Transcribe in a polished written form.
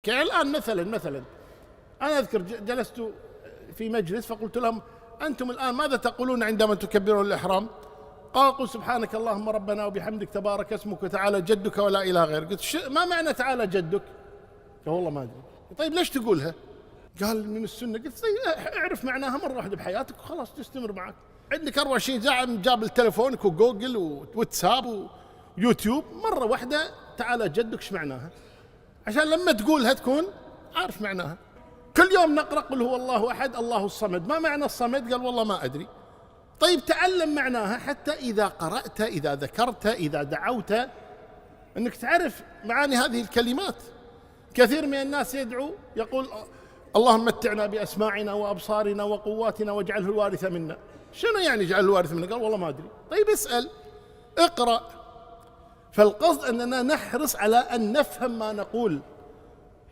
كالآن مثلا أنا أذكر جلست في مجلس فقلت لهم: أنتم الآن ماذا تقولون عندما تكبرون الإحرام؟ قال: قل سبحانك اللهم ربنا وبحمدك تبارك اسمك وتعالى جدك ولا إله غيرك. قلت: ما معنى تعالى جدك؟ قال: والله ما أدري. طيب ليش تقولها؟ قال: من السنة. قلت: اعرف معناها مرة واحدة بحياتك وخلاص تستمر معك. عندك 24 ساعة جاب تلفونك وجوجل وواتساب ويوتيوب، مرة واحدة تعالى جدك ايش معناها، عشان لما تقولها تكون عارف معناها. كل يوم نقرأ قل هو الله أحد الله الصمد. ما معنى الصمد؟ قال: والله ما أدري. طيب تعلم معناها حتى إذا قرأت، إذا ذكرت، إذا دعوت، أنك تعرف معاني هذه الكلمات. كثير من الناس يدعو يقول: اللهم متعنا بأسماعنا وأبصارنا وقواتنا واجعله الوارث منا. شنو يعني اجعله الوارث منا؟ قال: والله ما أدري. طيب اسأل، اقرأ. فالقصد أننا نحرص على أن نفهم ما نقول.